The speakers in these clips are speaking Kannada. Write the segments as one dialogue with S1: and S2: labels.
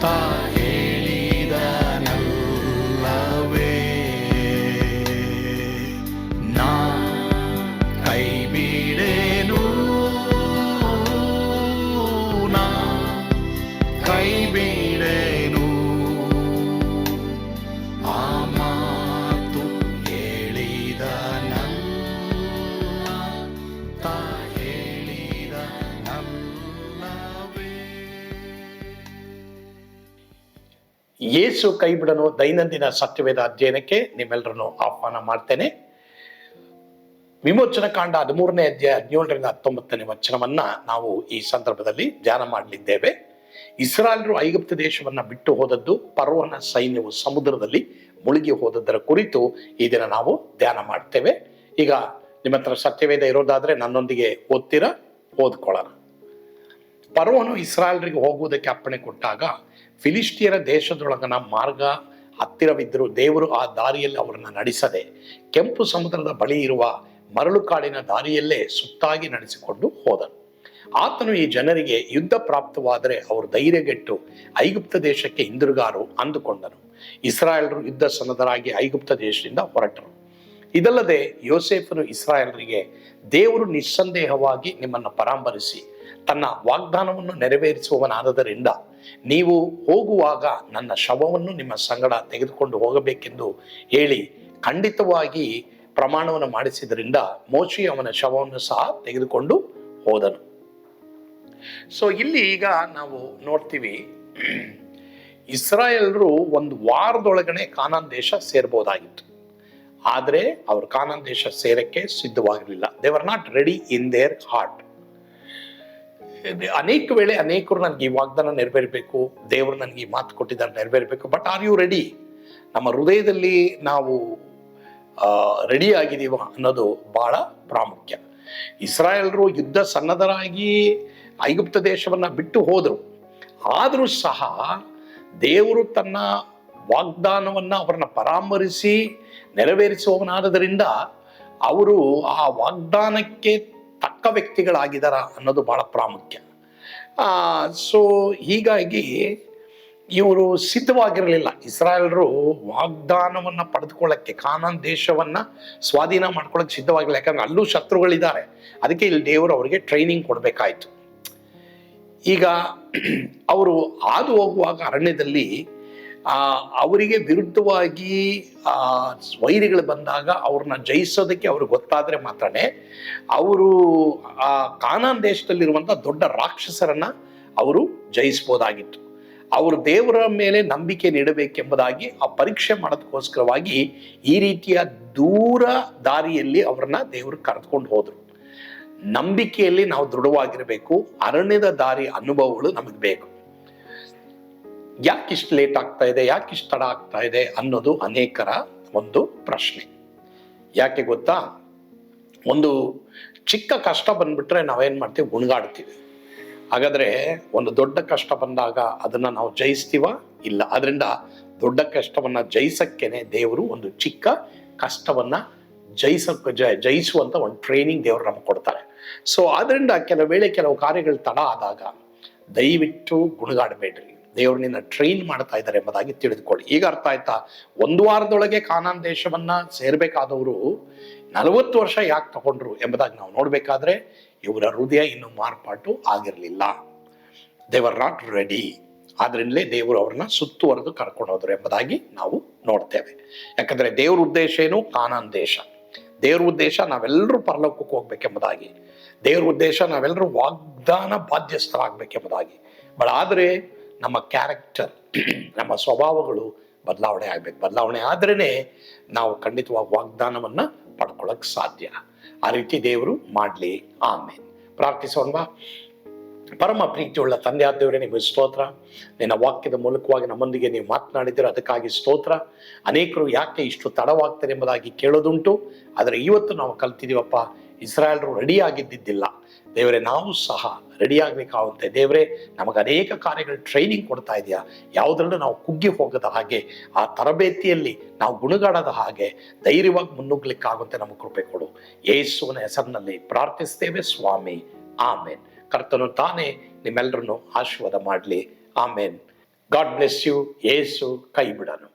S1: ತಾ ಹೇಳಿದನಲ್ಲವೇ, ನಾ ಕೈ ಬಿಡೇನು, ನಾ ಕೈ ಬಿಡೇನು. ಆ ಮಾತು ಹೇಳಿದನಲ್ಲ, ತಾ ಹೇಳಿದನಲ್ಲವೇ. ಯೇಸು ಕೈ ಬಿಡನು ದೈನಂದಿನ ಸತ್ಯವೇದ ಅಧ್ಯಯನಕ್ಕೆ ನಿಮ್ಮೆಲ್ಲರನ್ನು ಆಹ್ವಾನ ಮಾಡ್ತೇನೆ. ವಿಮೋಚನ ಕಾಂಡ 13ನೇ ಅಧ್ಯಾಯ 17ರಿಂದ 19ನೇ ವಚನವನ್ನ ನಾವು ಈ ಸಂದರ್ಭದಲ್ಲಿ ಧ್ಯಾನ ಮಾಡಲಿದ್ದೇವೆ. ಇಸ್ರಾಯೇಲರು ಐಗುಪ್ತ ದೇಶವನ್ನ ಬಿಟ್ಟು ಹೋದದ್ದು, ಫರೋಹನ ಸೈನ್ಯವು ಸಮುದ್ರದಲ್ಲಿ ಮುಳುಗಿ ಹೋದದ್ದರ ಕುರಿತು ಈ ದಿನ ನಾವು ಧ್ಯಾನ ಮಾಡ್ತೇವೆ. ಈಗ ನಿಮ್ಮ ಹತ್ರ ಸತ್ಯವೇದ ಇರೋದಾದ್ರೆ ನನ್ನೊಂದಿಗೆ ಓದ್ತೀರಾ? ಓದ್ಕೊಳ್ಳೋಣ. ಫರೋಹನು ಇಸ್ರಾಯೇಲರಿಗೆ ಹೋಗುವುದಕ್ಕೆ ಅಪ್ಪಣೆ ಕೊಟ್ಟಾಗ ಫಿಲಿಸ್ಟಿಯರ ದೇಶದೊಳಗನ ಮಾರ್ಗ ಹತ್ತಿರವಿದ್ದರೂ ದೇವರು ಆ ದಾರಿಯಲ್ಲಿ ಅವರನ್ನು ನಡೆಸದೆ ಕೆಂಪು ಸಮುದ್ರದ ಬಳಿ ಇರುವ ಮರಳುಕಾಡಿನ ದಾರಿಯಲ್ಲೇ ಸುತ್ತಾಗಿ ನಡೆಸಿಕೊಂಡು ಹೋದನು. ಆತನು ಈ ಜನರಿಗೆ ಯುದ್ಧ ಪ್ರಾಪ್ತವಾದರೆ ಅವರು ಧೈರ್ಯಗೆಟ್ಟು ಐಗುಪ್ತ ದೇಶಕ್ಕೆ ಹಿಂದಿರುಗಾರು ಅಂದುಕೊಂಡನು. ಇಸ್ರಾಯೇಲರು ಯುದ್ಧ ಸನ್ನದ್ಧರಾಗಿ ಐಗುಪ್ತ ದೇಶದಿಂದ ಹೊರಟರು. ಇದಲ್ಲದೆ ಯೋಸೇಫನು ಇಸ್ರಾಯೇಲರಿಗೆ, ದೇವರು ನಿಸ್ಸಂದೇಹವಾಗಿ ನಿಮ್ಮನ್ನು ಪರಾಂಬರಿಸಿ ತನ್ನ ವಾಗ್ದಾನವನ್ನು ನೆರವೇರಿಸುವವನಾದದರಿಂದ ನೀವು ಹೋಗುವಾಗ ನನ್ನ ಶವವನ್ನು ನಿಮ್ಮ ಸಂಗಡ ತೆಗೆದುಕೊಂಡು ಹೋಗಬೇಕೆಂದು ಹೇಳಿ ಖಂಡಿತವಾಗಿ ಪ್ರಮಾಣವನ್ನು ಮಾಡಿಸಿದ್ರಿಂದ ಮೋಶೆ ಅವನ ಶವವನ್ನು ಸಹ ತೆಗೆದುಕೊಂಡು ಹೋದನು. ಸೊ ಇಲ್ಲಿ ಈಗ ನಾವು ನೋಡ್ತೀವಿ, ಇಸ್ರಾಯೇಲರು ಒಂದು ವಾರದೊಳಗನೆ ಕಾನಾನ್ ದೇಶ ಸೇರ್ಬೋದಾಗಿತ್ತು. ಆದರೆ ಅವರು ಕಾನಾನ್ ದೇಶ ಸೇರಕ್ಕೆ ಸಿದ್ಧವಾಗಿರಲಿಲ್ಲ. They were not ready in their heart. ಅನೇಕ ವೇಳೆ ಅನೇಕರು ನನಗೆ ಈ ವಾಗ್ದಾನ ನೆರವೇರಬೇಕು, ದೇವರು ನನಗೆ ಈ ಮಾತು ಕೊಟ್ಟಿದ್ದಾರೆ ನೆರವೇರಬೇಕು, ಬಟ್ ಆರ್ ಯು ರೆಡಿ? ನಮ್ಮ ಹೃದಯದಲ್ಲಿ ನಾವು ರೆಡಿ ಆಗಿದೀವ ಅನ್ನೋದು ಬಹಳ ಪ್ರಾಮುಖ್ಯ. ಇಸ್ರಾಯೇಲರು ಯುದ್ಧ ಸನ್ನದ್ಧರಾಗಿ ಐಗುಪ್ತ ದೇಶವನ್ನ ಬಿಟ್ಟು ಹೋದರು. ಆದರೂ ಸಹ ದೇವರು ತನ್ನ ವಾಗ್ದಾನವನ್ನ ಅವರನ್ನ ಪರಾಮರಿಸಿ ನೆರವೇರಿಸುವವನಾದದರಿಂದ ಅವರು ಆ ವಾಗ್ದಾನಕ್ಕೆ ತಕ್ಕ ವ್ಯಕ್ತಿಗಳಾಗಿದ್ದಾರ ಅನ್ನೋದು ಬಹಳ ಪ್ರಾಮುಖ್ಯ. ಸೊ ಹೀಗಾಗಿ ಇವರು ಸಿದ್ಧವಾಗಿರಲಿಲ್ಲ. ಇಸ್ರಾಯೇಲರು ವಾಗ್ದಾನವನ್ನ ಪಡೆದುಕೊಳ್ಳಕ್ಕೆ, ಕಾನಾನ್ ದೇಶವನ್ನ ಸ್ವಾಧೀನ ಮಾಡ್ಕೊಳ್ಳಕ್ಕೆ ಸಿದ್ಧವಾಗಿಲ್ಲ. ಯಾಕಂದ್ರೆ ಅಲ್ಲೂ ಶತ್ರುಗಳಿದ್ದಾರೆ. ಅದಕ್ಕೆ ಇಲ್ಲಿ ದೇವರು ಅವರಿಗೆ ಟ್ರೈನಿಂಗ್ ಕೊಡಬೇಕಾಯ್ತು. ಈಗ ಅವರು ಹಾದು ಹೋಗುವಾಗ ಅರಣ್ಯದಲ್ಲಿ ಅವರಿಗೆ ವಿರುದ್ಧವಾಗಿ ವೈರಿಗಳು ಬಂದಾಗ ಅವ್ರನ್ನ ಜಯಿಸೋದಕ್ಕೆ ಅವ್ರಿಗೆ ಗೊತ್ತಾದ್ರೆ ಮಾತ್ರನೇ ಅವರು ಆ ಕಾನಾನ್ ದೇಶದಲ್ಲಿರುವಂಥ ದೊಡ್ಡ ರಾಕ್ಷಸರನ್ನ ಅವರು ಜಯಿಸ್ಬೋದಾಗಿತ್ತು. ಅವರು ದೇವರ ಮೇಲೆ ನಂಬಿಕೆ ನೀಡಬೇಕೆಂಬುದಾಗಿ ಆ ಪರೀಕ್ಷೆ ಮಾಡೋದಕ್ಕೋಸ್ಕರವಾಗಿ ಈ ರೀತಿಯ ದೂರ ದಾರಿಯಲ್ಲಿ ಅವ್ರನ್ನ ದೇವರು ಕರೆದುಕೊಂಡು ಹೋದ್ರು. ನಂಬಿಕೆಯಲ್ಲಿ ನಾವು ದೃಢವಾಗಿರಬೇಕು. ಅರಣ್ಯದ ದಾರಿ ಅನುಭವಗಳು ನಮಗೆ ಬೇಕು. ಯಾಕಿಷ್ಟು ಲೇಟ್ ಆಗ್ತಾ ಇದೆ, ಯಾಕಿಷ್ಟು ತಡ ಆಗ್ತಾ ಇದೆ ಅನ್ನೋದು ಅನೇಕರ ಒಂದು ಪ್ರಶ್ನೆ. ಯಾಕೆ ಗೊತ್ತಾ? ಒಂದು ಚಿಕ್ಕ ಕಷ್ಟ ಬಂದ್ಬಿಟ್ರೆ ನಾವೇನ್ ಮಾಡ್ತೀವಿ? ಗುಣಗಾಡ್ತೀವಿ. ಹಾಗಾದ್ರೆ ಒಂದು ದೊಡ್ಡ ಕಷ್ಟ ಬಂದಾಗ ಅದನ್ನ ನಾವು ಜಯಿಸ್ತೀವ? ಇಲ್ಲ. ಅದರಿಂದ ದೊಡ್ಡ ಕಷ್ಟವನ್ನ ಜಯಿಸಕ್ಕೇನೆ ದೇವರು ಒಂದು ಚಿಕ್ಕ ಕಷ್ಟವನ್ನ ಜಯಿಸುವಂತ ಒಂದು ಟ್ರೈನಿಂಗ್ ದೇವರು ನಮ್ಗೆ ಕೊಡ್ತಾರೆ. ಸೊ ಆದ್ರಿಂದ ಕೆಲವು ವೇಳೆ ಕೆಲವು ಕಾರ್ಯಗಳು ತಡ ಆದಾಗ ದಯವಿಟ್ಟು ಗುಣಗಾಡಬೇಡ್ರಿ. ದೇವರು ನಿನ್ನ ಟ್ರೈನ್ ಮಾಡ್ತಾ ಇದ್ದಾರೆ ಎಂಬುದಾಗಿ ತಿಳಿದುಕೊಳ್ಳಿ. ಈಗ ಅರ್ಥ ಆಯ್ತಾ? ಒಂದು ವಾರದೊಳಗೆ ಕಾನಾನ್ ದೇಶವನ್ನ ಸೇರ್ಬೇಕಾದವರು 40 ವರ್ಷ ಯಾಕೆ ತಗೊಂಡ್ರು ಎಂಬುದಾಗಿ ನಾವು ನೋಡ್ಬೇಕಾದ್ರೆ ಇವರ ಹೃದಯ ಇನ್ನೂ ಮಾರ್ಪಾಟು ಆಗಿರಲಿಲ್ಲ. They were not ready. ಆದ್ರಿಂದಲೇ ದೇವರು ಅವ್ರನ್ನ ಸುತ್ತುವರೆದು ಕರ್ಕೊಂಡು ಹೋದ್ರು ಎಂಬುದಾಗಿ ನಾವು ನೋಡ್ತೇವೆ. ಯಾಕಂದ್ರೆ ದೇವ್ರ ಉದ್ದೇಶ ಏನು? ಕಾನಾನ್ ದೇಶ. ದೇವ್ರ ಉದ್ದೇಶ ನಾವೆಲ್ಲರೂ ಪರಲೋಕಕ್ಕೆ ಹೋಗ್ಬೇಕೆಂಬುದಾಗಿ. ದೇವ್ರ ಉದ್ದೇಶ ನಾವೆಲ್ಲರೂ ವಾಗ್ದಾನ ಬಾಧ್ಯಸ್ಥರಾಗಬೇಕೆಂಬುದಾಗಿ. ಆದ್ರೆ ನಮ್ಮ ಕ್ಯಾರೆಕ್ಟರ್, ನಮ್ಮ ಸ್ವಭಾವಗಳು ಬದಲಾವಣೆ ಆಗ್ಬೇಕು. ಬದಲಾವಣೆ ಆದ್ರೇನೆ ನಾವು ಖಂಡಿತವಾಗಿ ವಾಗ್ದಾನವನ್ನ ಪಡ್ಕೊಳ್ಳಕ್ ಸಾಧ್ಯ. ಆ ರೀತಿ ದೇವರು ಮಾಡ್ಲಿ. ಆಮೇಲೆ ಪ್ರಾರ್ಥಿಸೋಣ. ಪರಮ ಪ್ರೀತಿಯುಳ್ಳ ತಂದೆಯಾದ ದೇವರೇ, ನಿಮಗೆ ಸ್ತೋತ್ರ. ನಿನ್ನ ವಾಕ್ಯದ ಮೂಲಕವಾಗಿ ನಮ್ಮೊಂದಿಗೆ ನೀವು ಮಾತನಾಡಿದ್ದೀರ, ಅದಕ್ಕಾಗಿ ಸ್ತೋತ್ರ. ಅನೇಕರು ಯಾಕೆ ಇಷ್ಟು ತಡವಾಗ್ತಾರೆ ಎಂಬುದಾಗಿ ಕೇಳೋದುಂಟು. ಆದರೆ ಇವತ್ತು ನಾವು ಕಲ್ತಿದೀವಪ್ಪ, ಇಸ್ರಾಯೇಲರು ರೆಡಿ ಆಗಿದ್ದಿದ್ದಿಲ್ಲ ದೇವರೇ, ನಾವು ಸಹ ರೆಡಿ ಆಗ್ಬೇಕಾಗುತ್ತೆ. ದೇವರೇ, ನಮಗೆ ಅನೇಕ ಕಾರ್ಯಗಳು ಟ್ರೈನಿಂಗ್ ಕೊಡ್ತಾ ಇದೆಯಾ, ಯಾವುದ್ರಲ್ಲೂ ನಾವು ಕುಗ್ಗಿ ಹೋಗದ ಹಾಗೆ, ಆ ತರಬೇತಿಯಲ್ಲಿ ನಾವು ಗುಣಗಾಡದ ಹಾಗೆ ಧೈರ್ಯವಾಗಿ ಮುನ್ನುಗ್ಲಿಕ್ಕಾಗುತ್ತೆ ನಮಗೆ ಕೃಪೆ ಕೊಡು. ಯೇಸುವಿನ ಹೆಸರಿನಲ್ಲಿ ಪ್ರಾರ್ಥಿಸ್ತೇವೆ ಸ್ವಾಮಿ. ಆಮೇನ್. ಕರ್ತನು ತಾನೇ ನಿಮ್ಮೆಲ್ಲರನ್ನು ಆಶೀರ್ವಾದ ಮಾಡಲಿ. Amen. God bless you. Yesu ಕೈ ಬಿಡನು.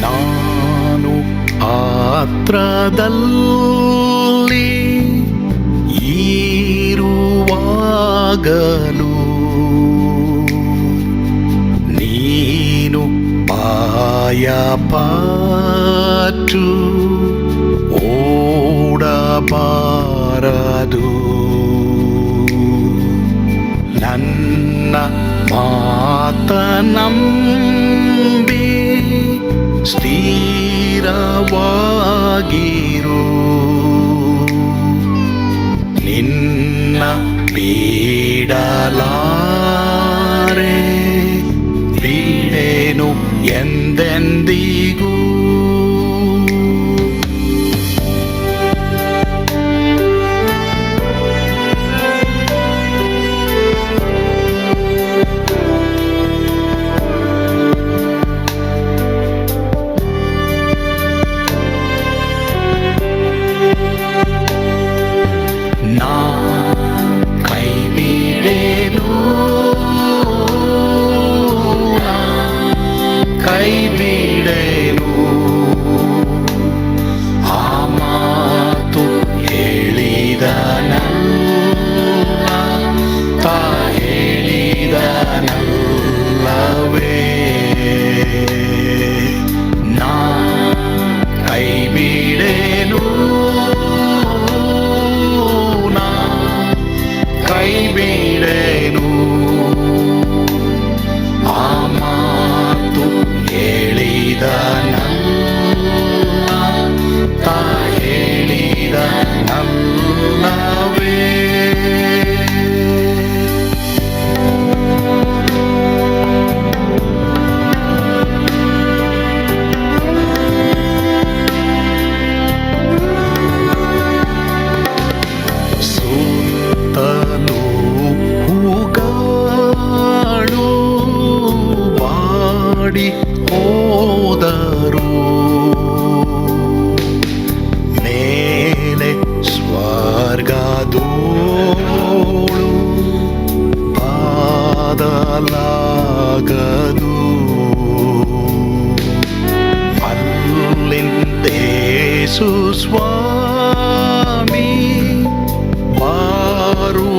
S2: ನಾನು ಪಾತ್ರದಲ್ಲಿ ಇರುವಾಗಲೂ ನೀನು ಭಯಪಟ್ಟು ಓಡಬಾರದು. ನನ್ನ ಮಾತನಂಬಿ ಸ್ಥಿರವಾಗಿರು. ನಿನ್ನ ಬಿಡಲಾರೆ, ಬಿಡೆನು ಎಂದೆಂದಿಗೂ. ನಾ ಕೈ ಬಿಡೆನು, ಕೈ ಬಿಡೆನು. ಆ ಮಾತು ಹೇಳಿದನಲ್ಲ, ತಾ ಹೇಳಿದನಲ್ಲವೇ. ನಾ ಕೈ ಬಿಡೆನು, ಕೈ ಬಿಡೆನು. ಆ ಮಾತು ಹೇಳಿದನಲ್ಲ, ತಾ ಹೇಳಿದನಲ್ಲವೇ. ಸುತ್ತಲೂ ಹೂಗಳು ಬಾಡಿ ಹೋದರು, ಮೇಲೆ ಸ್ವರ್ಗದೋಳು ಬಾದಲಾಗದು. ಅಲ್ಲಿಂದೇಸು ಸ್ವಾಮಿ ಬಾರುವಾತನು.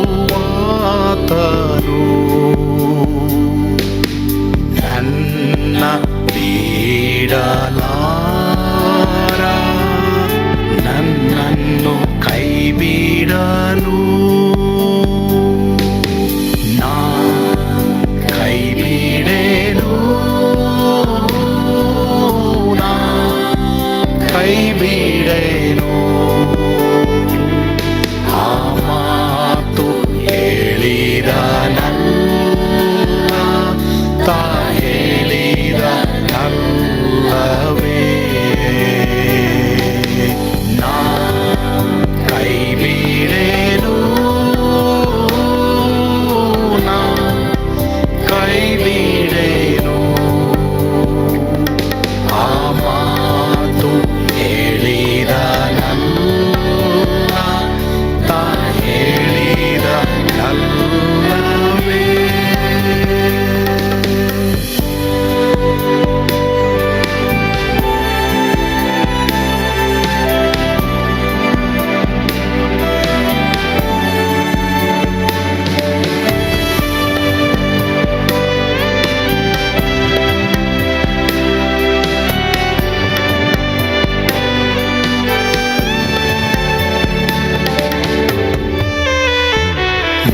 S2: ನನ್ನ ಬಿಡಲಾರ, ನನ್ನನ್ನು ಕೈ ಬಿಡನು. ನಾ ಕೈ ಬಿಡೆನು, ನಾ ಕೈ ಬಿಡೆನು. ಆ ಮಾತು ಹೇಳಿದನಲ್ಲ, ತಾ ಹೇಳಿದನಲ್ಲವೇ. ನಾ ಕೈ ಬಿಡೆನು, ನಾ ಕೈ ಬಿಡೆನು. ಆ ಮಾತು ಹೇಳಿದನಲ್ಲ, ತಾ ಹೇಳಿದನಲ್ಲವೇ.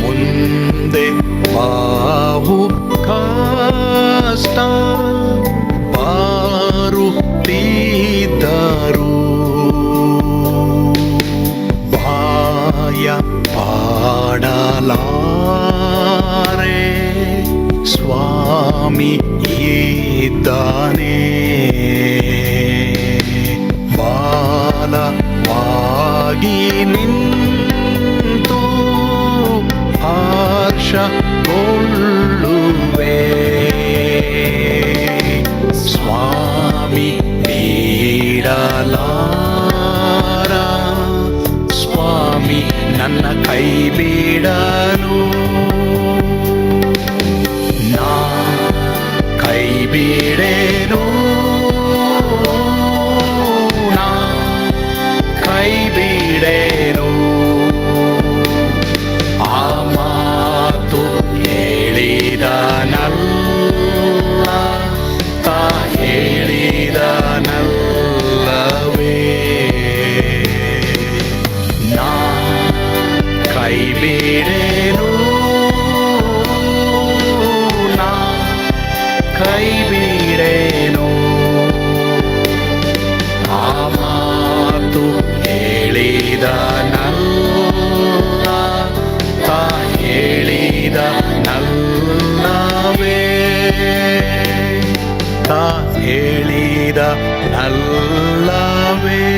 S2: ಮುಂದೆ ಬಾವು ಕಷ್ಟ ಬಾರುತ್ತಿದ್ದರು, ಭಯ ಪಾಡಲಾರೆ, ಸ್ವಾಮಿ ಇದ್ದಾನೆ. ಬಾಲವಾಗಿ ನಿಂತು ಹರ್ಷಗೊಳ್ಳುವೆ, ಕೈ ಬಿಡೇನು. ಆ ಮಾತು ಹೇಳಿದ ನಲ್ಲ ತಾ ಹೇಳಿದ ನಲ್ಲವೇ ತಾ ಹೇಳಿದ ನಲ್ಲವೇ.